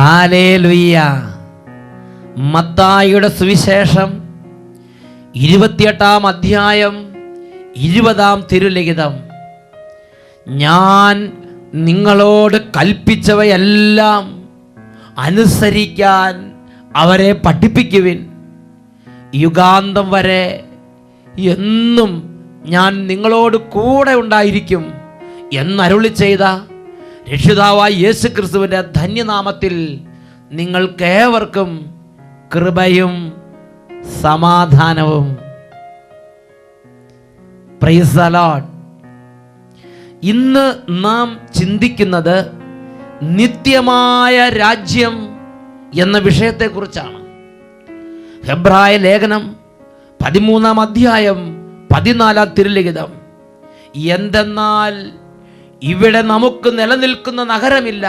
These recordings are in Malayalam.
ഹല്ലേലൂയ. മത്തായിയുടെ സുവിശേഷം 28 അധ്യായം 20 തിരുലിഖിതം. ഞാൻ നിങ്ങളോട് കൽപ്പിച്ചവയെല്ലാം അനുസരിക്കാൻ അവരെ പഠിപ്പിക്കുവിൻ. യുഗാന്തം വരെ എന്നും ഞാൻ നിങ്ങളോട് കൂടെ ഉണ്ടായിരിക്കും എന്നരുളി ചെയ്ത രക്ഷിതാവായ യേശുക്രിസ്തുവിൻ്റെ ധന്യനാമത്തിൽ നിങ്ങൾക്കേവർക്കും കൃപയും സമാധാനവും. Praise the Lord. ഇന്ന് നാം ചിന്തിക്കുന്നത് നിത്യമായ രാജ്യം എന്ന വിഷയത്തെക്കുറിച്ചാണ്. ഹെബ്രായ ലേഖനം 13 അധ്യായം 14 തിരുലിഖിതം. എന്തെന്നാൽ ഇവിടെ നമുക്ക് നിലനിൽക്കുന്ന നഗരമില്ല,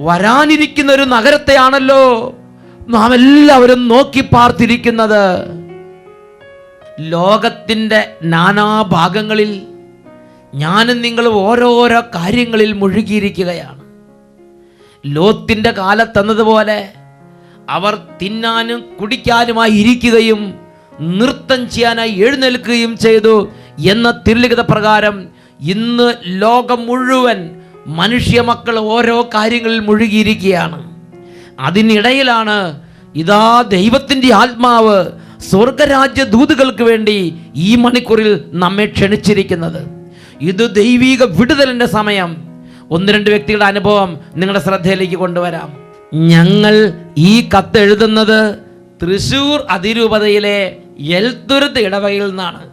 വരാനിരിക്കുന്ന ഒരു നഗരത്തെയാണല്ലോ നാം എല്ലാവരും നോക്കി പാർത്തിരിക്കുന്നത്. ലോകത്തിൻ്റെ നാനാഭാഗങ്ങളിൽ ഞാനും നിങ്ങളും ഓരോരോ കാര്യങ്ങളിൽ മുഴുകിയിരിക്കുകയാണ്. ലോത്തിൻ്റെ കാലത്തെന്നതുപോലെ അവർ തിന്നാനും കുടിക്കാനുമായി ഇരിക്കുകയും നൃത്തം ചെയ്യാനായി എഴുന്നേൽക്കുകയും ചെയ്തു എന്ന തിരുലിഖിത പ്രകാരം ഇന്ന് ലോകം മുഴുവൻ മനുഷ്യ മക്കൾ ഓരോ കാര്യങ്ങളിൽ മുഴുകിയിരിക്കുകയാണ്. അതിനിടയിലാണ് ഇതാ ദൈവത്തിൻ്റെ ആത്മാവ് സ്വർഗരാജ്യ ദൂതുകൾക്ക് വേണ്ടി ഈ മണിക്കൂറിൽ നമ്മെ ക്ഷണിച്ചിരിക്കുന്നത്. ഇത് ദൈവിക വിടുതലിൻ്റെ സമയം. 1-2 വ്യക്തികളുടെ അനുഭവം നിങ്ങളുടെ ശ്രദ്ധയിലേക്ക് കൊണ്ടുവരാം. ഞങ്ങൾ ഈ കത്ത് എഴുതുന്നത് തൃശ്ശൂർ അതിരൂപതയിലെ എൽത്തുരുത്ത് ഇടവകയിൽ നിന്നാണ്.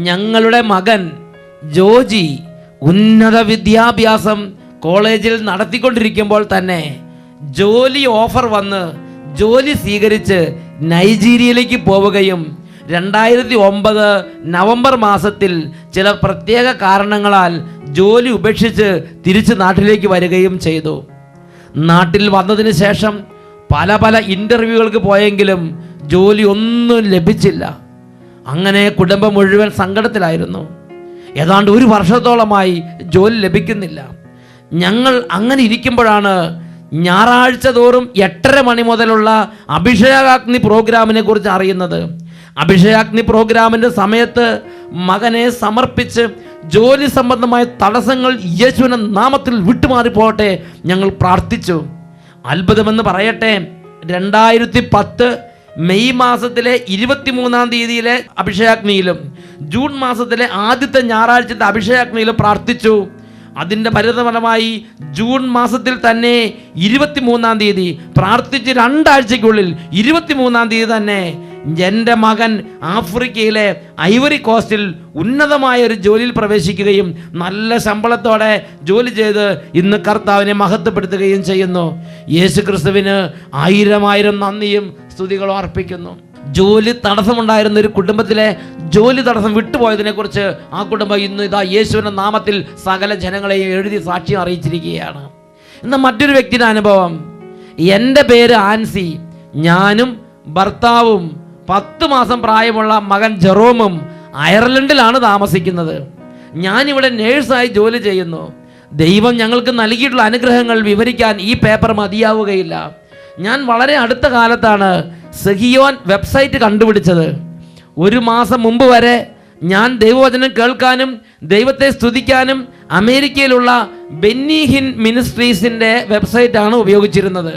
ഞങ്ങളുടെ മകൻ ജോജി ഉന്നത വിദ്യാഭ്യാസം കോളേജിൽ നടത്തിക്കൊണ്ടിരിക്കുമ്പോൾ തന്നെ ജോലി ഓഫർ വന്ന് ജോലി സ്വീകരിച്ച് നൈജീരിയയിലേക്ക് പോവുകയും 2009 നവംബർ മാസത്തിൽ ചില പ്രത്യേക കാരണങ്ങളാൽ ജോലി ഉപേക്ഷിച്ച് തിരിച്ച് നാട്ടിലേക്ക് വരികയും ചെയ്തു. നാട്ടിൽ വന്നതിന് ശേഷം പല ഇൻ്റർവ്യൂകൾക്ക് പോയെങ്കിലും ജോലി ഒന്നും ലഭിച്ചില്ല. അങ്ങനെ കുടുംബം മുഴുവൻ സങ്കടത്തിലായിരുന്നു. ഏതാണ്ട് 1 വർഷത്തോളമായി ജോലി ലഭിക്കുന്നില്ല. ഞങ്ങൾ അങ്ങനെ ഇരിക്കുമ്പോഴാണ് ഞായറാഴ്ച തോറും 8:30 മണി മുതലുള്ള അഭിഷേകാഗ്നി പ്രോഗ്രാമിനെ കുറിച്ച് അറിയുന്നത്. അഭിഷേകാഗ്നി പ്രോഗ്രാമിൻ്റെ സമയത്ത് മകനെ സമർപ്പിച്ച് ജോലി സംബന്ധമായ തടസ്സങ്ങൾ യേശുവിൻ്റെ നാമത്തിൽ വിട്ടുമാറിപ്പോട്ടെ ഞങ്ങൾ പ്രാർത്ഥിച്ചു. അത്ഭുതമെന്ന് പറയട്ടെ, 2010 മെയ് മാസത്തിലെ 23-ാം തീയതിയിലെ അഭിഷേകാഗ്നിയിലും ജൂൺ മാസത്തിലെ ആദ്യത്തെ ഞായറാഴ്ചത്തെ അഭിഷേകാഗ്നിയിലും പ്രാർത്ഥിച്ചു. അതിൻ്റെ പരിണതഫലമായി ജൂൺ മാസത്തിൽ തന്നെ 23-ാം തീയതി പ്രാർത്ഥിച്ച് 2 ആഴ്ചയ്ക്കുള്ളിൽ 23-ാം തീയതി തന്നെ എൻ്റെ മകൻ ആഫ്രിക്കയിലെ ഐവറി കോസ്റ്റിൽ ഉന്നതമായ ഒരു ജോലിയിൽ പ്രവേശിക്കുകയും നല്ല ശമ്പളത്തോടെ ജോലി ചെയ്ത് ഇന്ന് കർത്താവിനെ മഹത്വപ്പെടുത്തുകയും ചെയ്യുന്നു. യേശു ക്രിസ്തുവിന് 1000 നന്ദിയും സ്തുതികളും അർപ്പിക്കുന്നു. ജോലി തടസ്സമുണ്ടായിരുന്ന ഒരു കുടുംബത്തിലെ ജോലി തടസ്സം വിട്ടുപോയതിനെക്കുറിച്ച് ആ കുടുംബം ഇന്ന് ഇതാ യേശുവിൻ്റെ നാമത്തിൽ സകല ജനങ്ങളെയും എഴുതി സാക്ഷ്യം അറിയിച്ചിരിക്കുകയാണ്. എന്നാൽ മറ്റൊരു വ്യക്തിയുടെ അനുഭവം. എൻ്റെ പേര് ആൻസി. ഞാനും ഭർത്താവും 10 മാസം പ്രായമുള്ള മകൻ ജെറോമും അയർലൻഡിലാണ് താമസിക്കുന്നത്. ഞാനിവിടെ നേഴ്സായി ജോലി ചെയ്യുന്നു. ദൈവം ഞങ്ങൾക്ക് നൽകിയിട്ടുള്ള അനുഗ്രഹങ്ങൾ വിവരിക്കാൻ ഈ പേപ്പർ മതിയാവുകയില്ല. ഞാൻ വളരെ അടുത്ത കാലത്താണ് സെഹിയോൻ വെബ്സൈറ്റ് കണ്ടുപിടിച്ചത്. 1 മാസം മുമ്പ് വരെ ഞാൻ ദൈവവചനം കേൾക്കാനും ദൈവത്തെ സ്തുതിക്കാനും അമേരിക്കയിലുള്ള ബെന്നിഹിൻ മിനിസ്ട്രീസിൻ്റെ വെബ്സൈറ്റാണ് ഉപയോഗിച്ചിരുന്നത്.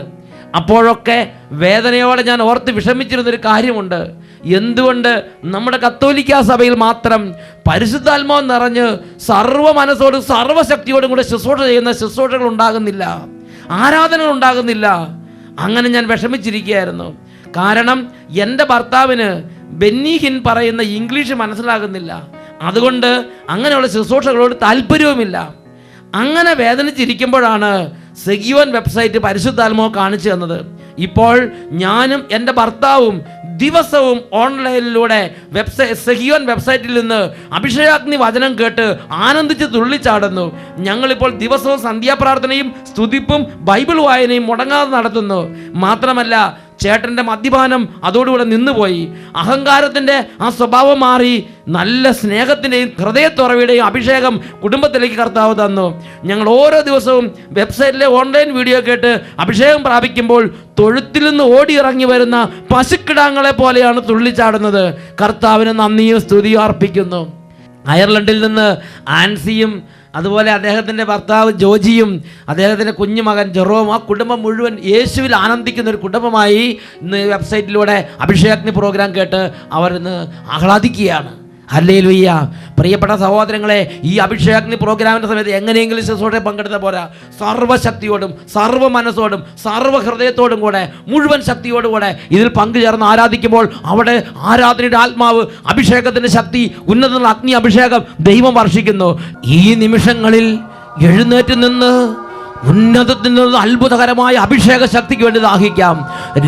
അപ്പോഴൊക്കെ വേദനയോടെ ഞാൻ ഓർത്ത് വിഷമിച്ചിരുന്നൊരു കാര്യമുണ്ട്. എന്തുകൊണ്ട് നമ്മുടെ കത്തോലിക്ക സഭയിൽ മാത്രം പരിശുദ്ധാത്മാവ് നിറഞ്ഞ് സർവ്വ മനസ്സോടും സർവ്വശക്തിയോടും കൂടെ ശുശ്രൂഷ ചെയ്യുന്ന ശുശ്രൂഷകൾ ഉണ്ടാകുന്നില്ല, ആരാധനകൾ ഉണ്ടാകുന്നില്ല? അങ്ങനെ ഞാൻ വിഷമിച്ചിരിക്കുകയായിരുന്നു. കാരണം എൻ്റെ ഭർത്താവിന് ബെന്നിഹിൻ പറയുന്ന ഇംഗ്ലീഷ് മനസ്സിലാകുന്നില്ല. അതുകൊണ്ട് അങ്ങനെയുള്ള ശുശ്രൂഷകളോട് താല്പര്യവുമില്ല. അങ്ങനെ വേദനിച്ചിരിക്കുമ്പോഴാണ് സെഹിയോൻ വെബ്സൈറ്റ് പരിശുദ്ധാത്മാവ് കാണിച്ചു തന്നത്. ഇപ്പോൾ ഞാനും എൻ്റെ ഭർത്താവും ദിവസവും ഓൺലൈനിലൂടെ സെഹിയോൻ വെബ്സൈറ്റിൽ നിന്ന് അഭിഷേകാഗ്നി വചനം കേട്ട് ആനന്ദിച്ച് തുള്ളിച്ചാടുന്നു. ഞങ്ങളിപ്പോൾ ദിവസവും സന്ധ്യാപ്രാർത്ഥനയും സ്തുതിപ്പും ബൈബിൾ വായനയും മുടങ്ങാതെ നടത്തുന്നു. മാത്രമല്ല ചേട്ടൻ്റെ മദ്യപാനം അതോടുകൂടെ നിന്നുപോയി. അഹങ്കാരത്തിൻ്റെ ആ സ്വഭാവം മാറി. നല്ല സ്നേഹത്തിൻ്റെയും ഹൃദയത്തുറവിയുടെയും അഭിഷേകം കുടുംബത്തിലേക്ക് കർത്താവ് തന്നു. ഞങ്ങൾ ഓരോ ദിവസവും വെബ്സൈറ്റിലെ ഓൺലൈൻ വീഡിയോ കേട്ട് അഭിഷേകം പ്രാപിക്കുമ്പോൾ തൊഴുത്തിൽ നിന്ന് ഓടിയിറങ്ങി വരുന്ന പശുക്കിടാങ്ങളെ പോലെയാണ് തുള്ളിച്ചാടുന്നത്. കർത്താവിന് നന്ദിയും സ്തുതിയും അർപ്പിക്കുന്നു. അയർലൻഡിൽ നിന്ന് ആൻസിയും അതുപോലെ അദ്ദേഹത്തിൻ്റെ ഭർത്താവ് ജോജിയും അദ്ദേഹത്തിൻ്റെ കുഞ്ഞുമകൻ ജെറോം, ആ കുടുംബം മുഴുവൻ യേശുവിൽ ആനന്ദിക്കുന്ന ഒരു കുടുംബമായി ഇന്ന് വെബ്സൈറ്റിലൂടെ അഭിഷേകാഗ്നി പ്രോഗ്രാം കേട്ട് അവർ ഇന്ന് ആഹ്ലാദിക്കുകയാണ്. ഹല്ലേലൂയ. പ്രിയപ്പെട്ട സഹോദരങ്ങളെ, ഈ അഭിഷേകാഗ്നി പ്രോഗ്രാമിൻ്റെ സമയത്ത് എങ്ങനെയെങ്കിലും ശുശ്രൂഷയിൽ പങ്കെടുത്ത പോരാ. സർവ്വശക്തിയോടും സർവ്വ മനസ്സോടും സർവ്വ ഹൃദയത്തോടും കൂടെ മുഴുവൻ ശക്തിയോടും കൂടെ ഇതിൽ പങ്കുചേർന്ന് ആരാധിക്കുമ്പോൾ അവിടെ ആരാധനയുടെ ആത്മാവ്, അഭിഷേകത്തിൻ്റെ ശക്തി, ഉന്നതമുള്ള അഗ്നി അഭിഷേകം ദൈവം വർഷിക്കുന്നു. ഈ നിമിഷങ്ങളിൽ എഴുന്നേറ്റ് നിന്ന് ഉന്നതത്തിൽ നിന്ന് അത്ഭുതകരമായ അഭിഷേക ശക്തിക്ക് വേണ്ടി ദാഹിക്കാം.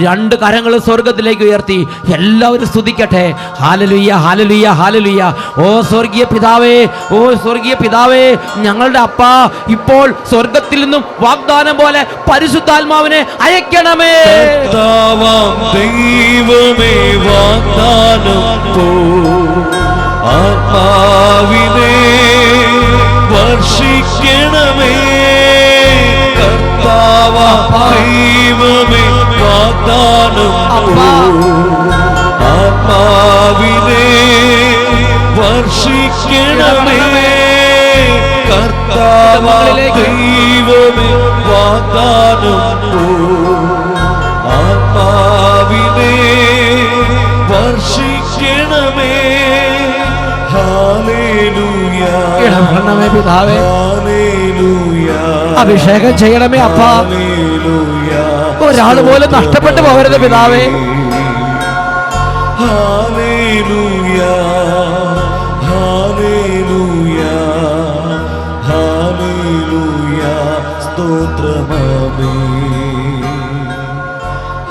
രണ്ട് കരങ്ങൾ സ്വർഗത്തിലേക്ക് ഉയർത്തി എല്ലാവരും സ്തുതിക്കട്ടെ. ഹല്ലേലൂയ, ഹല്ലേലൂയ, ഹല്ലേലൂയ. ഓ സ്വർഗീയ പിതാവേ, ഓ സ്വർഗീയ പിതാവേ, ഞങ്ങളുടെ അപ്പ, ഇപ്പോൾ സ്വർഗത്തിൽ നിന്നും വാഗ്ദാനം പോലെ പരിശുദ്ധാത്മാവിനെ അയക്കണമേ. ദൈവമേ, വാഗ്ദാനം ആത്മാവിനെ വർഷിക്കണമേ. ദൈവമേ, വാഗ്ദാനം ആത്മാവിനെ വർഷിക്കണമേ. കർത്താവേ, ദൈവമേ, വാഗ്ദാനം ആത്മാവിനെ വർഷിക്കണമേ. ഹല്ലേലൂയ, പിതാവേ, ഹല്ലേലൂയ. അഭിഷേകം ചെയ്യണമേ അപ്പ. ഒരാൾ പോലും നഷ്ടപ്പെട്ടു പോകരുത് പിതാവേ. ഹല്ലേലൂയ, ഹല്ലേലൂയ, ഹല്ലേലൂയ. സ്തോത്രമേ.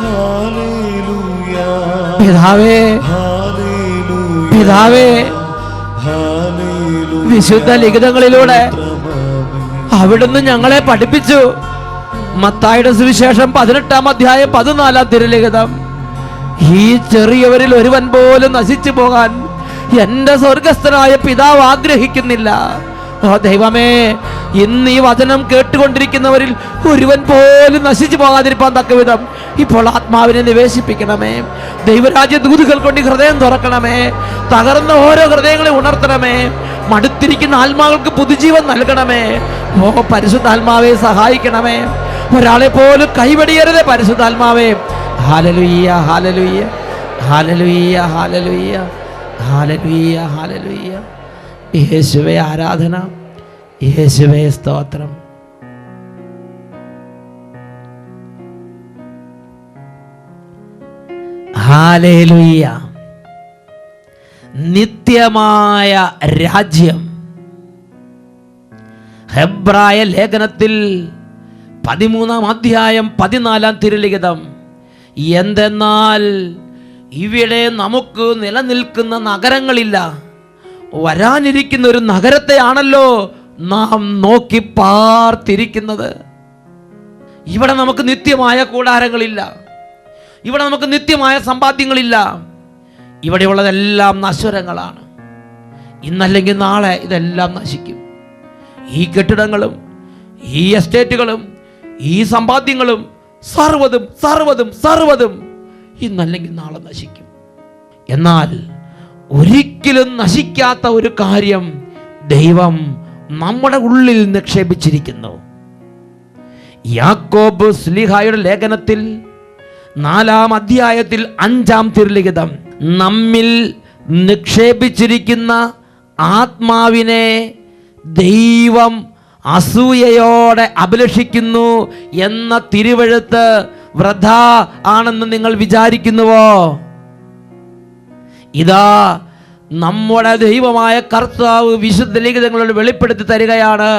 ഹല്ലേലൂയ, പിതാവേ, ഹല്ലേലൂയ, പിതാവേ, ഹല്ലേലൂയ. വിശുദ്ധ ലിഖിതങ്ങളിലൂടെ അവിടുന്ന് ഞങ്ങളെ പഠിപ്പിച്ചു. മത്തായിയുടെ സുവിശേഷം 18-ാം അധ്യായം 14-ാം തിരുലിഖിതം, ഈ ചെറിയവരിൽ ഒരുവൻ പോലും നശിച്ചു പോകാൻ എൻ്റെ സ്വർഗസ്ഥനായ പിതാവ് ആഗ്രഹിക്കുന്നില്ല. ഓ ദൈവമേ, ഇന്ന് ഈ വചനം കേട്ടുകൊണ്ടിരിക്കുന്നവരിൽ ഒരുവൻ പോലും നശിച്ചു പോകാതിരിക്കാൻ തക്ക വിധം ഇപ്പോൾ ആത്മാവിനെ നിവേശിപ്പിക്കണമേ. ദൈവരാജ്യ ദൂതുകൾ കൊണ്ട് ഹൃദയം തുറക്കണമേ. തകർന്ന ഓരോ ഹൃദയങ്ങളെ ഉണർത്തണമേ. മടുത്തിരിക്കുന്ന ആത്മാക്കൾക്ക് പുതുജീവൻ നൽകണമേ. ഓ പരിശുദ്ധാത്മാവെ, സഹായിക്കണമേ. ഒരാളെ പോലും കൈവടിയരുതേ പരിശുദ്ധാത്മാവേ. ഹല്ലേലൂയ, ഹല്ലേലൂയ, ഹല്ലേലൂയ, ഹല്ലേലൂയ, ഹല്ലേലൂയ, ഹല്ലേലൂയ. യേശുവേ ആരാധന, യേശുവേ സ്തോത്രം. ഹല്ലേലൂയ. നിത്യമായ രാജ്യം. ഹെബ്രായ ലേഖനത്തിൽ 13-ാം അധ്യായം 14-ാം തിരുലിഖിതം, എന്തെന്നാൽ ഇവിടെ നമുക്ക് നിലനിൽക്കുന്ന നഗരങ്ങളില്ല, വരാനിരിക്കുന്ന ഒരു നഗരത്തെയാണല്ലോ നാം നോക്കി പാർത്തിരിക്കുന്നത്. ഇവിടെ നമുക്ക് നിത്യമായ കൂടാരങ്ങളില്ല, ഇവിടെ നമുക്ക് നിത്യമായ സമ്പാദ്യങ്ങളില്ല. ഇവിടെയുള്ളതെല്ലാം നശ്വരങ്ങളാണ്. ഇന്നല്ലെങ്കിൽ നാളെ ഇതെല്ലാം നശിക്കും. ഈ കെട്ടിടങ്ങളും ഈ എസ്റ്റേറ്റുകളും ഈ സമ്പാദ്യങ്ങളും സർവ്വതും സർവ്വതും സർവ്വതും ഇന്നല്ലെങ്കിൽ നാളെ നശിക്കും. എന്നാൽ ഒരിക്കലും നശിക്കാത്ത ഒരു കാര്യം ദൈവം നമ്മുടെ ഉള്ളിൽ നിക്ഷേപിച്ചിരിക്കുന്നു. യാക്കോബ് ശ്ലീഹായുടെ ലേഖനത്തിൽ 4-ാം അധ്യായത്തിൽ 5-ാം തിരുലിഖിതം, നമ്മിൽ നിക്ഷേപിച്ചിരിക്കുന്ന ആത്മാവിനെ ദൈവം അസൂയയോടെ അഭിലഷിക്കുന്നു എന്ന തിരുവെഴുത്ത് വൃഥ ആണെന്ന് നിങ്ങൾ വിചാരിക്കുന്നുവോ? ഇതാ നമ്മുടെ ദൈവമായ കർത്താവ് വിശുദ്ധ ലിഖിതങ്ങളോട് വെളിപ്പെടുത്തി തരികയാണ്.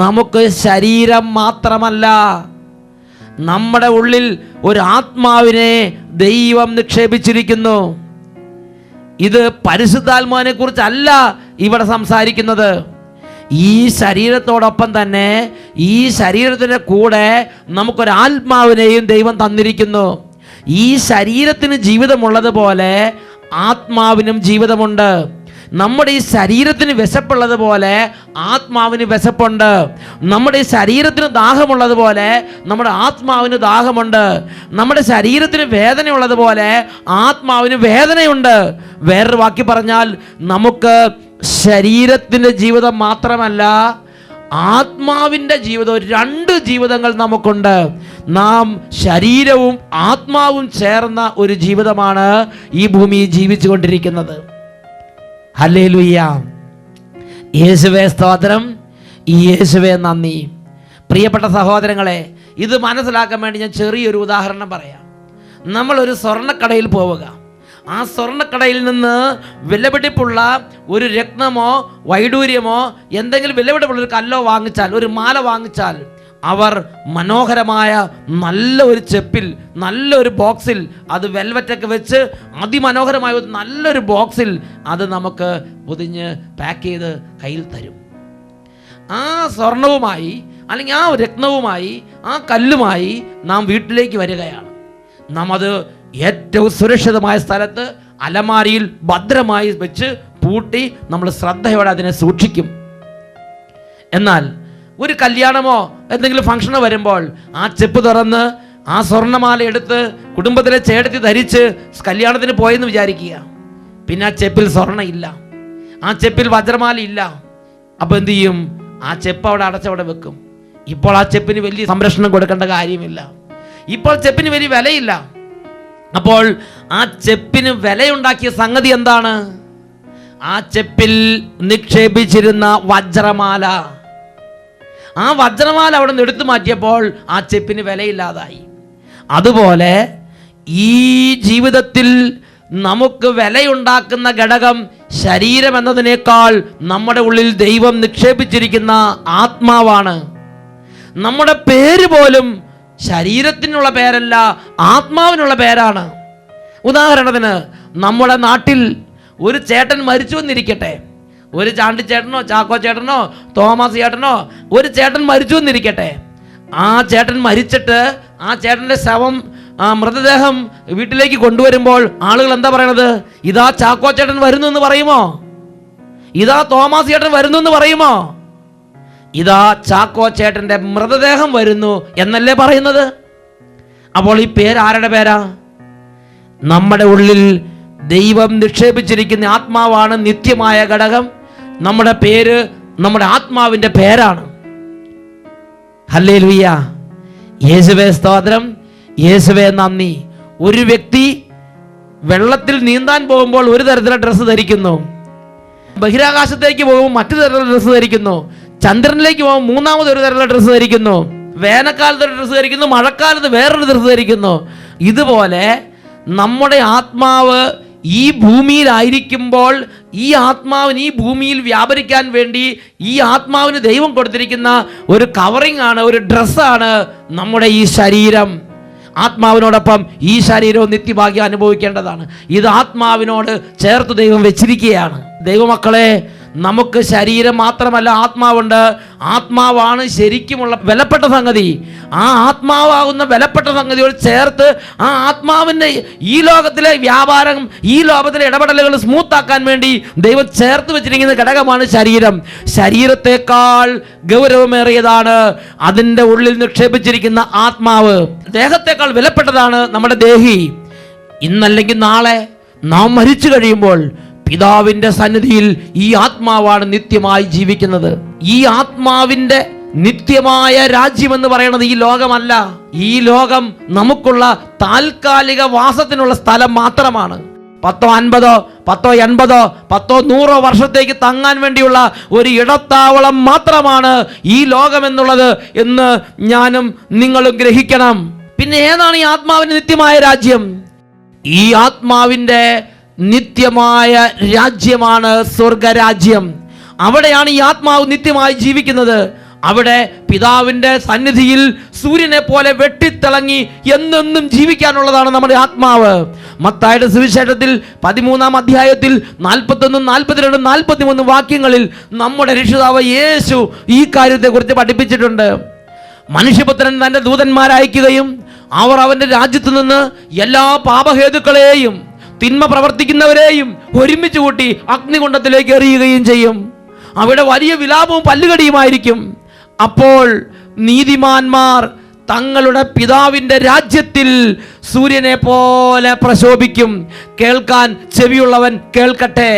നമുക്ക് ശരീരം മാത്രമല്ല, നമ്മുടെ ഉള്ളിൽ ഒരു ആത്മാവിനെ ദൈവം നിക്ഷേപിച്ചിരിക്കുന്നു. ഇത് പരിശുദ്ധാത്മാവിനെ കുറിച്ചല്ല ഇവിടെ സംസാരിക്കുന്നത്. ഈ ശരീരത്തോടൊപ്പം തന്നെ ഈ ശരീരത്തിൻ്റെ കൂടെ നമുക്കൊരാത്മാവിനെയും ദൈവം തന്നിരിക്കുന്നു. ഈ ശരീരത്തിന് ജീവിതമുള്ളതുപോലെ ആത്മാവിനും ജീവിതമുണ്ട്. നമ്മുടെ ഈ ശരീരത്തിന് വിശപ്പുള്ളതുപോലെ ആത്മാവിന് വിശപ്പുണ്ട്. നമ്മുടെ ഈ ശരീരത്തിന് ദാഹമുള്ളതുപോലെ നമ്മുടെ ആത്മാവിന് ദാഹമുണ്ട്. നമ്മുടെ ശരീരത്തിന് വേദനയുള്ളതുപോലെ ആത്മാവിന് വേദനയുണ്ട്. വേറൊരു വാക്കി പറഞ്ഞാൽ, നമുക്ക് ശരീരത്തിൻ്റെ ജീവിതം മാത്രമല്ല, ആത്മാവിൻ്റെ ജീവിതം, രണ്ട് ജീവിതങ്ങൾ നമുക്കുണ്ട്. നാം ശരീരവും ആത്മാവും ചേർന്ന ഒരു ജീവിതമാണ് ഈ ഭൂമിയിൽ ജീവിച്ചു കൊണ്ടിരിക്കുന്നത്. ഹല്ലേലൂയ. യേശുവേ സ്തോത്രം, യേശുവേ നന്ദി. പ്രിയപ്പെട്ട സഹോദരങ്ങളെ, ഇത് മനസ്സിലാക്കാൻ വേണ്ടി ഞാൻ ചെറിയൊരു ഉദാഹരണം പറയാം. നമ്മളൊരു സ്വർണ്ണക്കടയിൽ പോവുക. ആ സ്വർണ്ണക്കടയിൽ നിന്ന് വിലപിടിപ്പുള്ള ഒരു രത്നമോ വൈഡൂര്യമോ എന്തെങ്കിലും വിലപിടിപ്പുള്ളൊരു കല്ലോ വാങ്ങിച്ചാൽ, ഒരു മാല വാങ്ങിച്ചാൽ, അവർ മനോഹരമായ നല്ല ഒരു ചെപ്പിൽ, നല്ലൊരു ബോക്സിൽ, അത് വെൽവെറ്റൊക്കെ വെച്ച് അതിമനോഹരമായ നല്ലൊരു ബോക്സിൽ അത് നമുക്ക് പൊതിഞ്ഞ് പാക്ക് ചെയ്ത് കയ്യിൽ തരും. ആ സ്വർണവുമായി അല്ലെങ്കിൽ ആ രത്നവുമായി ആ കല്ലുമായി നാം വീട്ടിലേക്ക് വരികയാണ്. നാം അത് ഏറ്റവും സുരക്ഷിതമായ സ്ഥലത്ത് അലമാരിയിൽ ഭദ്രമായി വെച്ച് പൂട്ടി നമ്മൾ ശ്രദ്ധയോടെ അതിനെ സൂക്ഷിക്കും. എന്നാൽ ഒരു കല്യാണമോ എന്തെങ്കിലും ഫംഗ്ഷനോ വരുമ്പോൾ ആ ചെപ്പ് തുറന്ന് ആ സ്വർണ്ണമാല എടുത്ത് കുടുംബത്തിലെ ചേട്ടത്തി ധരിച്ച് കല്യാണത്തിന് പോയെന്ന് വിചാരിക്കുക. പിന്നെ ആ ചെപ്പിൽ സ്വർണ്ണ ഇല്ല, ആ ചെപ്പിൽ വജ്രമാല ഇല്ല. അപ്പോൾ എന്തു ചെയ്യും? ആ ചെപ്പ് അവിടെ അടച്ചവിടെ വെക്കും. ഇപ്പോൾ ആ ചെപ്പിന് വലിയ സംരക്ഷണം കൊടുക്കേണ്ട കാര്യമില്ല. ഇപ്പോൾ ചെപ്പിന് വലിയ വിലയില്ല. അപ്പോൾ ആ ചെപ്പിന് വിലയുണ്ടാക്കിയ സംഗതി എന്താണ്? ആ ചെപ്പിൽ നിക്ഷേപിച്ചിരുന്ന വജ്രമാല. ആ വജ്രമാല അവിടെ നിന്ന് എടുത്തു മാറ്റിയപ്പോൾ ആ ചെപ്പിന് വിലയില്ലാതായി. അതുപോലെ ഈ ജീവിതത്തിൽ നമുക്ക് വിലയുണ്ടാക്കുന്ന ഘടകം ശരീരം എന്നതിനേക്കാൾ നമ്മുടെ ഉള്ളിൽ ദൈവം നിക്ഷേപിച്ചിരിക്കുന്ന ആത്മാവാണ്. നമ്മുടെ പേര് പോലും ശരീരത്തിനുള്ള പേരല്ല, ആത്മാവിനുള്ള പേരാണ്. ഉദാഹരണത്തിന്, നമ്മുടെ നാട്ടിൽ ഒരു ചേട്ടൻ മരിച്ചു എന്നിരിക്കട്ടെ. ഒരു ചാണ്ടി ചേട്ടനോ ചാക്കോ ചേട്ടനോ തോമസ് ചേട്ടനോ ഒരു ചേട്ടൻ മരിച്ചു എന്നിരിക്കട്ടെ. ആ ചേട്ടൻ മരിച്ചിട്ട് ആ ചേട്ടൻ്റെ ശവം, മൃതദേഹം വീട്ടിലേക്ക് കൊണ്ടുവരുമ്പോൾ ആളുകൾ എന്താ പറയണത്? ഇതാ ചാക്കോ ചേട്ടൻ വരുന്നു എന്ന് പറയുമോ? ഇതാ തോമസ് ചേട്ടൻ വരുന്നു എന്ന് പറയുമോ? ഇതാ ചാക്കോ ചേട്ടൻ്റെ മൃതദേഹം വരുന്നു എന്നല്ലേ പറയുന്നത്? അപ്പോൾ ഈ പേര് ആരുടെ പേരാ? നമ്മുടെ ഉള്ളിൽ ദൈവം നിക്ഷേപിച്ചിരിക്കുന്ന ആത്മാവാണ് നിത്യമായ ഘടകം. നമ്മുടെ പേര് നമ്മുടെ ആത്മാവിൻ്റെ പേരാണ്. ഹല്ലേലൂയ. യേശുവേ സ്തോത്രം, യേശുവേ നന്ദി. ഒരു വ്യക്തി വെള്ളത്തിൽ നീന്താൻ പോകുമ്പോൾ ഒരു തരത്തിലുള്ള ഡ്രസ്സ് ധരിക്കുന്നു, ബഹിരാകാശത്തേക്ക് പോകുമ്പോൾ മറ്റു തരത്തിലുള്ള ഡ്രസ്സ് ധരിക്കുന്നു, ചന്ദ്രനിലേക്ക് പോകുമ്പോൾ മൂന്നാമതൊരു തരത്തിലുള്ള ഡ്രസ്സ് ധരിക്കുന്നു, വേനൽക്കാലത്ത് ഒരു ഡ്രസ്സ് ധരിക്കുന്നു, മഴക്കാലത്ത് വേറൊരു ഡ്രസ്സ് ധരിക്കുന്നു. ഇതുപോലെ നമ്മുടെ ആത്മാവ് ഈ ഭൂമിയിലായിരിക്കുമ്പോൾ ഈ ആത്മാവിന് ഈ ഭൂമിയിൽ വ്യാപരിക്കാൻ വേണ്ടി ഈ ആത്മാവിന് ദൈവം കൊടുത്തിരിക്കുന്ന ഒരു കവറിംഗ് ആണ്, ഒരു ഡ്രസ്സാണ് നമ്മുടെ ഈ ശരീരം. ആത്മാവിനോടൊപ്പം ഈ ശരീരവും നിത്യഭാഗ്യം അനുഭവിക്കേണ്ടതാണ്. ഇത് ആത്മാവിനോട് ചേർത്ത് ദൈവം വെച്ചിരിക്കുകയാണ്. ദൈവമക്കളെ, നമുക്ക് ശരീരം മാത്രമല്ല ആത്മാവുണ്ട്. ആത്മാവാണ് ശരിക്കുമുള്ള വിലപ്പെട്ട സംഗതി. ആ ആത്മാവാകുന്ന വിലപ്പെട്ട സംഗതിയോട് ചേർത്ത് ആ ആത്മാവിൻ്റെ ഈ ലോകത്തിലെ വ്യാപാരം, ഈ ലോകത്തിലെ ഇടപെടലുകൾ സ്മൂത്താക്കാൻ വേണ്ടി ദൈവം ചേർത്ത് വെച്ചിരിക്കുന്ന ഘടകമാണ് ശരീരം. ശരീരത്തെക്കാൾ ഗൗരവമേറിയതാണ് അതിൻ്റെ ഉള്ളിൽ നിക്ഷേപിച്ചിരിക്കുന്ന ആത്മാവ്. ദേഹത്തെക്കാൾ വിലപ്പെട്ടതാണ് നമ്മുടെ ദേഹി. ഇന്നല്ലെങ്കിൽ നാളെ നാം മരിച്ചു കഴിയുമ്പോൾ പിതാവിൻ്റെ സന്നിധിയിൽ ഈ ആത്മാവാണ് നിത്യമായി ജീവിക്കുന്നത്. ഈ ആത്മാവിൻ്റെ നിത്യമായ രാജ്യമെന്ന് പറയുന്നത് ഈ ലോകമല്ല. ഈ ലോകം നമുക്കുള്ള താൽക്കാലിക വാസത്തിനുള്ള സ്ഥലം മാത്രമാണ്. 10, 50, 80, 100 വർഷത്തേക്ക് തങ്ങാൻ വേണ്ടിയുള്ള ഒരു ഇടത്താവളം മാത്രമാണ് ഈ ലോകമെന്നുള്ളത് എന്ന് ഞാനും നിങ്ങളും ഗ്രഹിക്കണം. പിന്നെ ഏതാണ് ഈ ആത്മാവിൻ്റെ നിത്യമായ രാജ്യം? ഈ ആത്മാവിൻ്റെ നിത്യമായ രാജ്യമാണ് സ്വർഗരാജ്യം. അവിടെയാണ് ഈ ആത്മാവ് നിത്യമായി ജീവിക്കുന്നത്. അവിടെ പിതാവിൻ്റെ സന്നിധിയിൽ സൂര്യനെ പോലെ വെട്ടിത്തിളങ്ങി എന്നെന്നും ജീവിക്കാനുള്ളതാണ് നമ്മുടെ ആത്മാവ്. മത്തായിയുടെ സുവിശേഷത്തിൽ 13-ാം അധ്യായത്തിൽ 41, 42, 43 വാക്യങ്ങളിൽ നമ്മുടെ രക്ഷിതാവ് യേശു ഈ കാര്യത്തെക്കുറിച്ച് പഠിപ്പിച്ചിട്ടുണ്ട്. മനുഷ്യപുത്രൻ തൻ്റെ ദൂതന്മാരയക്കുകയും അവർ അവൻ്റെ രാജ്യത്ത് നിന്ന് എല്ലാ പാപഹേതുക്കളെയും തിന്മ പ്രവർത്തിക്കുന്നവരെയും ഒരുമിച്ച് കൂട്ടി അഗ്നികുണ്ഡത്തിലേക്ക് എറിയുകയും ചെയ്യും. അവിടെ വലിയ വിലാപവും പല്ലുകടിയുമായിരിക്കും. അപ്പോൾ നീതിമാന്മാർ തങ്ങളുടെ പിതാവിൻ്റെ രാജ്യത്തിൽ സൂര്യനെ പോലെ പ്രശോഭിക്കും. കേൾക്കാൻ ചെവിയുള്ളവൻ കേൾക്കട്ടെ.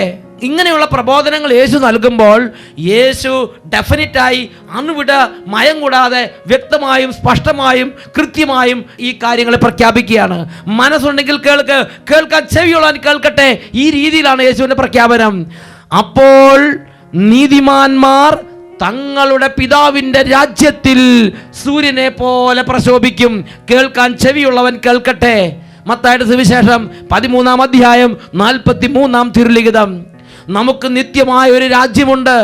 ഇങ്ങനെയുള്ള പ്രബോധനങ്ങൾ യേശു നൽകുമ്പോൾ യേശു ഡെഫിനറ്റായി അണുവിട മയം കൂടാതെ വ്യക്തമായും സ്പഷ്ടമായും കൃത്യമായും ഈ കാര്യങ്ങൾ പ്രഖ്യാപിക്കുകയാണ്. മനസ്സുണ്ടെങ്കിൽ കേൾക്ക്, കേൾക്കാൻ ചെവിയുള്ളവൻ കേൾക്കട്ടെ. ഈ രീതിയിലാണ് യേശുവിൻ്റെ പ്രഖ്യാപനം. അപ്പോൾ നീതിമാന്മാർ തങ്ങളുടെ പിതാവിൻ്റെ രാജ്യത്തിൽ സൂര്യനെ പോലെ പ്രശോഭിക്കും. കേൾക്കാൻ ചെവിയുള്ളവൻ കേൾക്കട്ടെ. മത്തായിയുടെ സുവിശേഷം 13-ാം അധ്യായം 43-ാം തിരുലിഖിതം. നമുക്ക് നിത്യമായ ഒരു രാജ്യമുണ്ട്.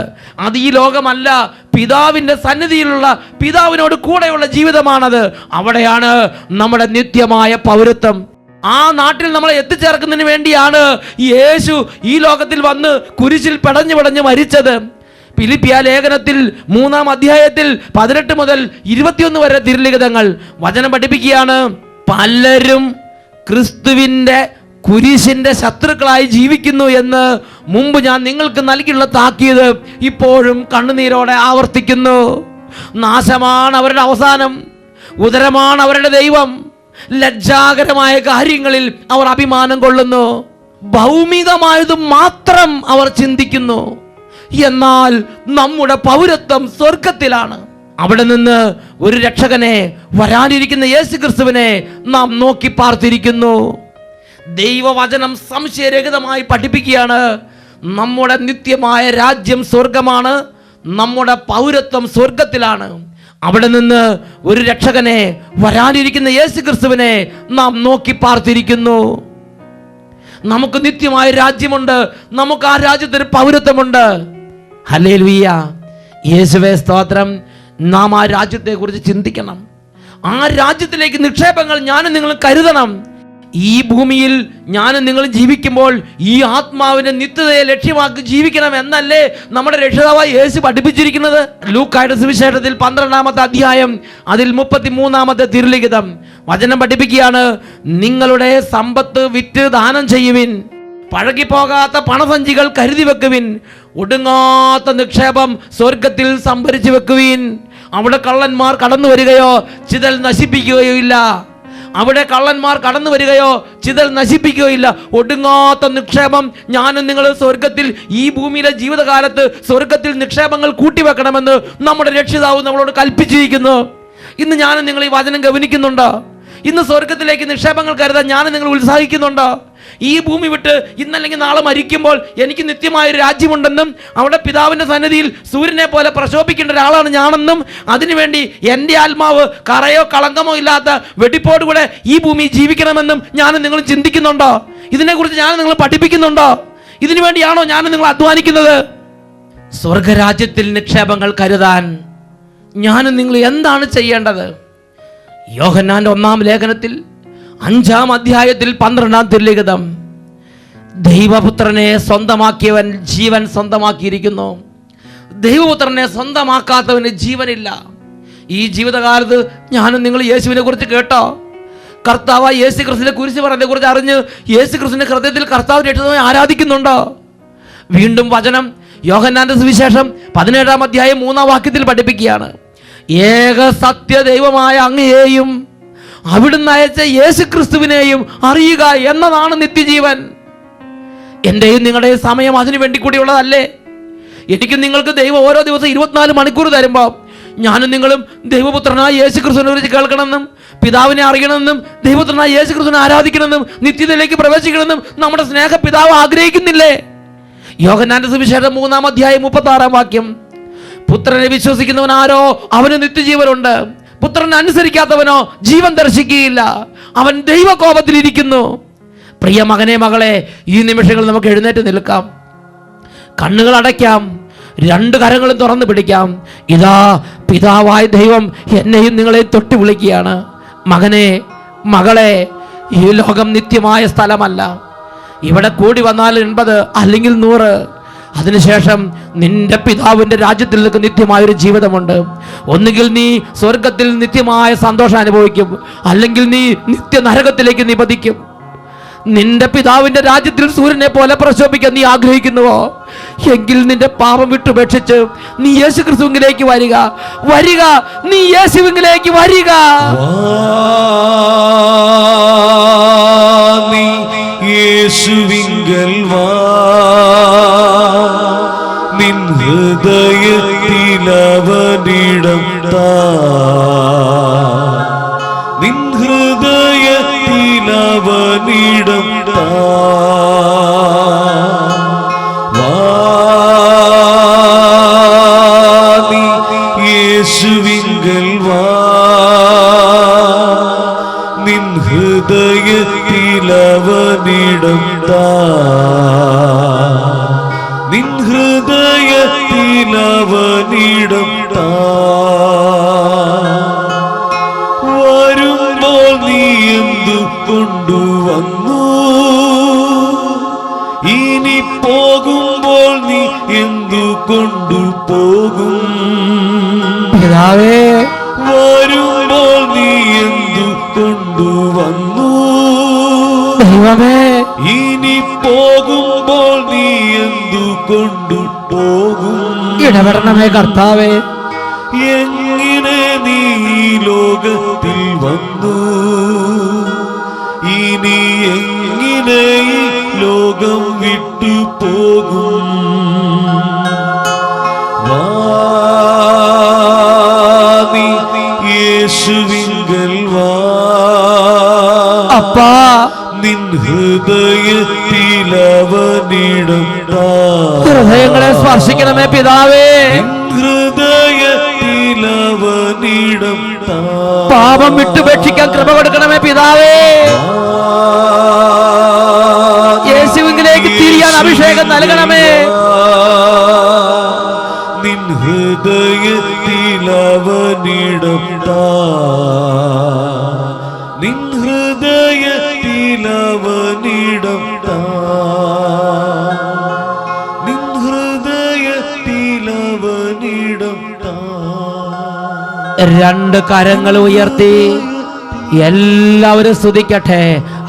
അത് ഈ ലോകമല്ല, പിതാവിൻ്റെ സന്നിധിയിലുള്ള പിതാവിനോട് കൂടെയുള്ള ജീവിതമാണത്. അവിടെയാണ് നമ്മുടെ നിത്യമായ പൗരത്വം. ആ നാട്ടിൽ നമ്മളെ എത്തിച്ചേർക്കുന്നതിന് വേണ്ടിയാണ് യേശു ഈ ലോകത്തിൽ വന്ന് കുരിശിൽ പടഞ്ഞു മരിച്ചത്. ഫിലിപ്പിയ ലേഖനത്തിൽ 3-ാം അധ്യായത്തിൽ 18 മുതൽ 21 വരെ തിരുലിഖിതങ്ങൾ വചനം പഠിപ്പിക്കുകയാണ്. പലരും ക്രിസ്തുവിൻ്റെ കുരിശിൻ്റെ ശത്രുക്കളായി ജീവിക്കുന്നു എന്ന് മുമ്പ് ഞാൻ നിങ്ങൾക്ക് നൽകിയുള്ള താക്കീത് ഇപ്പോഴും കണ്ണുനീരോടെ ആവർത്തിക്കുന്നു. നാശമാണ് അവരുടെ അവസാനം, ഉദരമാണ് അവരുടെ ദൈവം. ലജ്ജാകരമായ കാര്യങ്ങളിൽ അവർ അഭിമാനം കൊള്ളുന്നു. ഭൗമികമായതും മാത്രം അവർ ചിന്തിക്കുന്നു. എന്നാൽ നമ്മുടെ പൗരത്വം സ്വർഗത്തിലാണ്. അവിടെ നിന്ന് ഒരു രക്ഷകനെ, വരാനിരിക്കുന്ന യേശു ക്രിസ്തുവിനെ നാം നോക്കി പാർത്തിരിക്കുന്നു. ദൈവവചനം സംശയരഹിതമായി പഠിപ്പിക്കുകയാണ്. നമ്മുടെ നിത്യമായ രാജ്യം സ്വർഗമാണ്, നമ്മുടെ പൗരത്വം സ്വർഗത്തിലാണ്. അവിടെ നിന്ന് ഒരു രക്ഷകനെ, വരാനിരിക്കുന്ന യേശു ക്രിസ്തുവിനെ നാം നോക്കി പാർത്തിരിക്കുന്നു. നമുക്ക് നിത്യമായ രാജ്യമുണ്ട്, നമുക്ക് ആ രാജ്യത്തിന് പൗരത്വമുണ്ട്. ഹല്ലേലൂയ, യേശുവേ സ്തോത്രം. നാം ആ രാജ്യത്തെക്കുറിച്ച് ചിന്തിക്കണം. ആ രാജ്യത്തിലേക്ക് നിക്ഷേപങ്ങൾ ഞാനും നിങ്ങളും കരുതണം. ഈ ഭൂമിയിൽ ഞാനും നിങ്ങളും ജീവിക്കുമ്പോൾ ഈ ആത്മാവിനെ നിത്യതയെ ലക്ഷ്യമാക്കി ജീവിക്കണം എന്നല്ലേ നമ്മുടെ രക്ഷിതാവായ യേശു പഠിപ്പിച്ചിരിക്കുന്നത്. ലൂക്കായുടെ സുവിശേഷത്തിൽ 12-ാമത്തെ അധ്യായം അതിൽ 33-ാമത്തെ തിരുലിഖിതം വചനം പഠിപ്പിക്കുകയാണ്. നിങ്ങളുടെ സമ്പത്ത് വിറ്റ് ദാനം ചെയ്യുവിൻ, പഴകിപ്പോകാത്ത പണസഞ്ചികൾ കരുതി വെക്കുവിൻ, ഒടുങ്ങാത്ത നിക്ഷേപം സ്വർഗത്തിൽ സംഭരിച്ചു വെക്കുവിൻ. അവിടെ കള്ളന്മാർ കടന്നു വരികയോ ചിതൽ നശിപ്പിക്കുകയോ ഇല്ല. അവിടെ കള്ളന്മാർ കടന്നു വരികയോ ചിതൽ നശിപ്പിക്കുകയോ ഇല്ല. ഒടുങ്ങാത്ത നിക്ഷേപം ഞാനും നിങ്ങൾ സ്വർഗത്തിൽ, ഈ ഭൂമിയിലെ ജീവിതകാലത്ത് സ്വർഗത്തിൽ നിക്ഷേപങ്ങൾ കൂട്ടിവെക്കണമെന്ന് നമ്മുടെ രക്ഷിതാവ് നമ്മളോട് കൽപ്പിച്ചിരിക്കുന്നു. ഇന്ന് ഞാനും നിങ്ങൾ ഈ വചനം ഗവനിക്കുന്നുണ്ടോ? ഇന്ന് സ്വർഗത്തിലേക്ക് നിക്ഷേപങ്ങൾ കരുതാൻ ഞാനും നിങ്ങൾ ഉത്സാഹിക്കുന്നുണ്ടോ? ഈ ഭൂമി വിട്ട് ഇന്നല്ലെങ്കിൽ നാളെ മരിക്കുമ്പോൾ എനിക്ക് നിത്യമായൊരു രാജ്യമുണ്ടെന്നും അവിടെ പിതാവിൻ്റെ സന്നിധിയിൽ സൂര്യനെ പോലെ പ്രശോഭിക്കേണ്ട ഒരാളാണ് ഞാനെന്നും അതിനുവേണ്ടി എൻ്റെ ആത്മാവ് കറയോ കളങ്കമോ ഇല്ലാത്ത വെടിപ്പോടുകൂടെ ഈ ഭൂമി ജീവിക്കണമെന്നും ഞാനും നിങ്ങൾ ചിന്തിക്കുന്നുണ്ടോ? ഇതിനെക്കുറിച്ച് ഞാനും നിങ്ങൾ പഠിപ്പിക്കുന്നുണ്ടോ? ഇതിനു വേണ്ടിയാണോ ഞാനും നിങ്ങൾ അധ്വാനിക്കുന്നത്? സ്വർഗരാജ്യത്തിൽ നിക്ഷേപങ്ങൾ കരുതാൻ ഞാനും നിങ്ങൾ എന്താണ് ചെയ്യേണ്ടത്? യോഹന്നാന്റെ 1-ാം ലേഖനത്തിൽ 5-ാം അധ്യായത്തിൽ 12-ാം തിരുലിഖിതം, ദൈവപുത്രനെ സ്വന്തമാക്കിയവൻ ജീവൻ സ്വന്തമാക്കിയിരിക്കുന്നു, ദൈവപുത്രനെ സ്വന്തമാക്കാത്തവന് ജീവനില്ല. ഈ ജീവിതകാലത്ത് ഞാനും നിങ്ങൾ യേശുവിനെ കുറിച്ച് കേട്ടോ? കർത്താവ് യേശു ക്രിസ്തുവിനെ കുരിശ് പറഞ്ഞതിനെ കുറിച്ച് അറിഞ്ഞ് യേശു ക്രിസ്തുവിന്റെ ഹൃദയത്തിൽ കർത്താവ് രക്ഷിതാവിനെ ആരാധിക്കുന്നുണ്ടോ? വീണ്ടും വചനം യോഹന്നാന്റെ സുവിശേഷം 17-ാം അധ്യായം 3-ാം വാക്യത്തിൽ പഠിപ്പിക്കുകയാണ്. ഏക സത്യ ദൈവമായ അങ്ങയെയും അവിടുന്ന് അയച്ച യേശു ക്രിസ്തുവിനെയും അറിയുക എന്നതാണ് നിത്യജീവൻ. എൻ്റെയും നിങ്ങളുടെയും സമയം അതിനു വേണ്ടി കൂടിയുള്ളതല്ലേ? എനിക്കും നിങ്ങൾക്ക് ദൈവം ഓരോ ദിവസം 24 മണിക്കൂർ തരുമ്പോൾ ഞാനും നിങ്ങളും ദൈവപുത്രനായ യേശു ക്രിസ്തുവിനെ കുറിച്ച് കേൾക്കണമെന്നും പിതാവിനെ അറിയണമെന്നും ദൈവപുത്രനായ യേശു ക്രിസ്തുവിനെ ആരാധിക്കണമെന്നും നിത്യതയിലേക്ക് പ്രവേശിക്കണമെന്നും നമ്മുടെ സ്നേഹ പിതാവ് ആഗ്രഹിക്കുന്നില്ലേ? യോഹന്നാന്റെ സുവിശേഷം 3-ാം അധ്യായം 36-ാം വാക്യം, പുത്രനെ വിശ്വസിക്കുന്നവൻ ആരോ അവന് നിത്യജീവനുണ്ട്, പുത്രനെ അനുസരിക്കാത്തവനോ ജീവൻ ദർശിക്കുകയില്ല, അവൻ ദൈവകോപത്തിലിരിക്കുന്നു. പ്രിയ മകനെ മകളെ, ഈ നിമിഷങ്ങൾ നമുക്ക് എഴുന്നേറ്റ് നിൽക്കാം, കണ്ണുകൾ അടയ്ക്കാം, 2 കരങ്ങളും തുറന്നു പിടിക്കാം. ഇതാ പിതാവായ ദൈവം എന്നെയും നിങ്ങളെയും തൊട്ട് വിളിക്കുകയാണ്. മകനെ മകളെ, ഈ ലോകം നിത്യമായ സ്ഥലമല്ല. ഇവിടെ കൂടി വന്നാൽ 80 അല്ലെങ്കിൽ 100, അതിനുശേഷം നിന്റെ പിതാവിൻ്റെ രാജ്യത്തിൽ നിനക്ക് നിത്യമായൊരു ജീവിതമുണ്ട്. ഒന്നുകിൽ നീ സ്വർഗത്തിൽ നിത്യമായ സന്തോഷം അനുഭവിക്കും, അല്ലെങ്കിൽ നീ നിത്യ നരകത്തിലേക്ക് നീ പതിക്കും. നിന്റെ പിതാവിൻ്റെ രാജ്യത്തിൽ സൂര്യനെ പോലെ പ്രശോഭിക്കാൻ നീ ആഗ്രഹിക്കുന്നുവോ? എങ്കിൽ നിന്റെ പാപം വിട്ടുപേക്ഷിച്ച് നീ യേശുക്രിസ്തുവിലേക്ക് വരിക. നീ യേശുവിലേക്ക് വരിക. നീ യേശുവിങ്കൽ വാ, നിൻ ഹൃദയത്തിലവനിടം താ, നിൻ ഹൃദയത്തിലവനിടം താ. നീ യേശുവിങ്കൽ വാ, നിൻ ഹൃദയത്തിലവനിടം താ, നിൻ ഹൃദയത്തിലവനിടം താ. വരുമ്പോൾ നീ എന്തു കൊണ്ടുവന്നു, ഇനി പോകുമ്പോൾ നീ എന്തു കൊണ്ടുപോകും? പിതാവേ, വരുമ്പോൾ നീ എന്തു കൊണ്ടുവന്നു, ദൈവമേ, ഇനി പോകുമ്പോൾ നീ എന്തു കൊണ്ടുപോകും? ഇടപെടണമേ കർത്താവേ. എങ്ങനെ നീ ഈ ലോകത്തിൽ വന്നു, ഇനി എങ്ങനെ ഈ ലോകം വിട്ടു പോകും? നീ യേശുവിങ്കൽ വാ, അപ്പാ, നിൻ ഹൃദയത്തിലവനിടം താ. ഹൃദയങ്ങളെ സ്പർശിക്കണമേ പിതാവേ. ഹൃദയത്തിലവനിടം താ. പാപം വിട്ടുപേക്ഷിക്കാൻ കൃപ കൊടുക്കണമേ പിതാവേ. യേശുവിലേക്ക് തിരിയാൻ അഭിഷേകം നൽകണമേ. നിൻ ഹൃദയത്തിലവനിടം താ, നിൻ ഹൃദയത്തിലവനിടം താ, നിൻ ഹൃദയത്തിലവനിടം താ. രണ്ട് കരങ്ങൾ ഉയർത്തി എല്ലാവരും സ്തുതിക്കട്ടെ.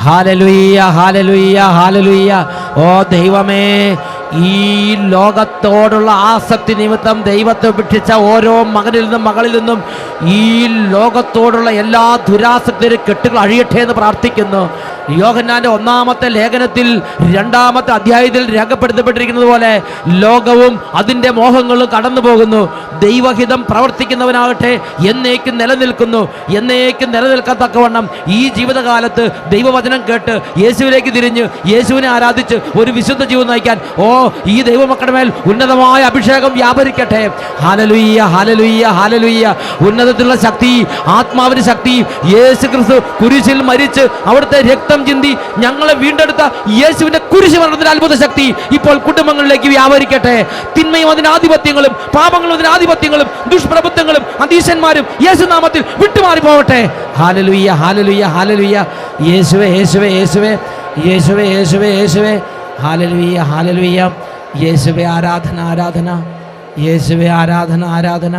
ഹല്ലേലൂയ, ഹല്ലേലൂയ, ഹല്ലേലൂയ. ഓ ദൈവമേ, ഈ ലോകത്തോടുള്ള ആസക്തി നിമിത്തം ദൈവത്തെ ഉപേക്ഷിച്ച ഓരോ മകനിൽ നിന്നും മകളിൽ നിന്നും ഈ ലോകത്തോടുള്ള എല്ലാ ദുരാസക്തിയുടെ കെട്ടുകൾ അഴിയട്ടെ എന്ന് പ്രാർത്ഥിക്കുന്നു. യോഹന്നാന്റെ 1-ാമത്തെ ലേഖനത്തിൽ 2-ാമത്തെ അധ്യായത്തിൽ രേഖപ്പെടുത്തപ്പെട്ടിരിക്കുന്നത് പോലെ ലോകവും അതിൻ്റെ മോഹങ്ങളും കടന്നു പോകുന്നു. ദൈവഹിതം പ്രവർത്തിക്കുന്നവനാകട്ടെ എന്നേക്കും നിലനിൽക്കുന്നു. എന്നേക്കും നിലനിൽക്കത്തക്കവണ്ണം ഈ ജീവിതകാലത്ത് ദൈവവചനം കേട്ട് യേശുവിലേക്ക് തിരിഞ്ഞ് യേശുവിനെ ആരാധിച്ച് ഒരു വിശുദ്ധ ജീവിതം നയിക്കാൻ ഈ ദൈവമക്കളുടെ മേൽ ഉന്നതമായ അഭിഷേകം വ്യാപരിക്കട്ടെ. ഹല്ലേലൂയ, ഹല്ലേലൂയ, ഹല്ലേലൂയ. ഉന്നതത്തിലുള്ള ശക്തി, ആത്മാവിന്റെ ശക്തി, യേശു ക്രിസ്തു കുരിശിൽ മരിച്ച് അവിടുത്തെ രക്തം ചിന്തി ഞങ്ങളെ വീണ്ടെടുത്ത യേശുവിന്റെ കുരിശ് മരണത്തിന്റെ അത്ഭുത ശക്തി ഇപ്പോൾ കുടുംബങ്ങളിലേക്ക് വ്യാപരിക്കട്ടെ. തിന്മയും അതിന്റെ ആധിപത്യങ്ങളും പാപങ്ങളും അതിന്റെ ആധിപത്യങ്ങളും ദുഷ്പ്രഭുത്വങ്ങളും അധീശന്മാരും യേശുനാമത്തിൽ വിട്ടുമാറി പോവട്ടെ. ഹല്ലേലൂയ, ഹല്ലേലൂയ, ഹല്ലേലൂയ. യേശുവേ, യേശുവേ, യേശുവേ, യേശുവേ, യേശുവേ, യേശുവേ. Hallelujah, hallelujah. യേശുവേ ആരാധന, ആരാധന. യേശുവേ ആരാധന, ആരാധന.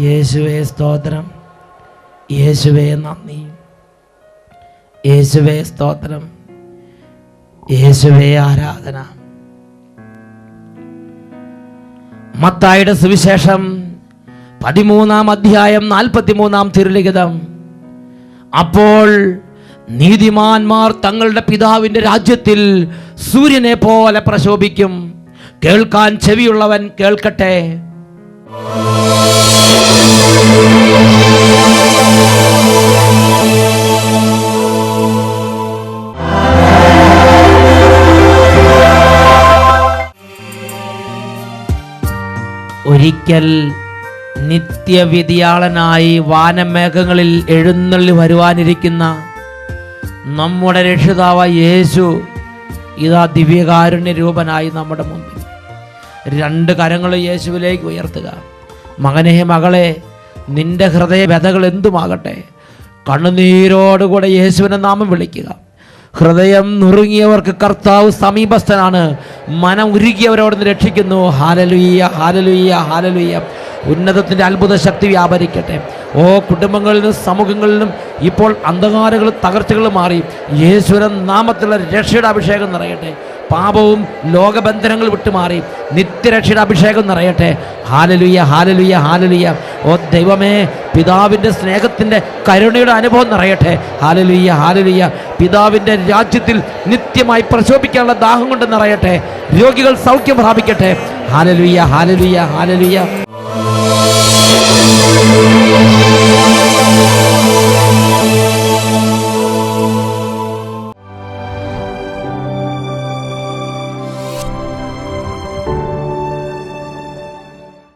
യേശുവേ സ്തോത്രം. യേശുവേ നന്ദി. യേശുവേ സ്തോത്രം. യേശുവേ ആരാധന. മത്തായിയുടെ സുവിശേഷം 13-ാം അധ്യായം 43-ാം തിരുലിഖിതം. അപ്പോൾ നീതിമാന്മാർ തങ്ങളുടെ പിതാവിൻ്റെ രാജ്യത്തിൽ സൂര്യനെ പോലെ പ്രശോഭിക്കും. കേൾക്കാൻ ചെവിയുള്ളവൻ കേൾക്കട്ടെ. ഒരിക്കൽ നിത്യവിധിയാളനായി വാനമേഘങ്ങളിൽ എഴുന്നള്ളി വരുവാനിരിക്കുന്ന നമ്മുടെ രക്ഷിതാവ് യേശു ഇതാ ദിവ്യകാരുണ്യ രൂപനായി നമ്മുടെ മുമ്പിൽ. രണ്ട് കരങ്ങൾ യേശുവിലേക്ക് ഉയർത്തുക. മകനെ, മകളെ, നിന്റെ ഹൃദയ വ്യഥകൾ എന്തുമാകട്ടെ, കണ്ണുനീരോടുകൂടെ യേശുവിനെ നാമം വിളിക്കുക. ഹൃദയം നുറുങ്ങിയവർക്ക് കർത്താവ് സമീപസ്ഥനാണ്. മനം ഉരുകിയവരവിടുന്ന് രക്ഷിക്കുന്നു. ഹാലലുയ്യ, ഹാലലുയ്യ, ഹാലലുയ്യ. ഉന്നതത്തിൻ്റെ അത്ഭുത ശക്തി വ്യാപരിക്കട്ടെ. കുടുംബങ്ങളിലും സമൂഹങ്ങളിലും ഇപ്പോൾ അന്ധകാരങ്ങളും തകർച്ചകളും മാറി യേശുവിൻ നാമത്തിലുള്ള രക്ഷയുടെ അഭിഷേകം നിറയട്ടെ. പാപവും ലോകബന്ധനങ്ങൾ വിട്ടുമാറി നിത്യരക്ഷയുടെ അഭിഷേകം നിറയട്ടെ. ഹാലലുയ്യ, ഹാലലുയ്യ, ഹാലലുയ്യ. ദൈവമേ, പിതാവിൻ്റെ സ്നേഹത്തിൻ്റെ കരുണയുടെ അനുഭവം നിറയട്ടെ. ഹാലലുയ്യ, ഹാലലുയ്യ. പിതാവിൻ്റെ രാജ്യത്തിൽ നിത്യമായി പ്രശോഭിക്കാനുള്ള ദാഹം കൊണ്ട് നിറയട്ടെ. രോഗികൾ സൗഖ്യം പ്രാപിക്കട്ടെ. ഹാലലുയ്യ, ഹാലലുയ്യ, ഹാലലുയ്യ.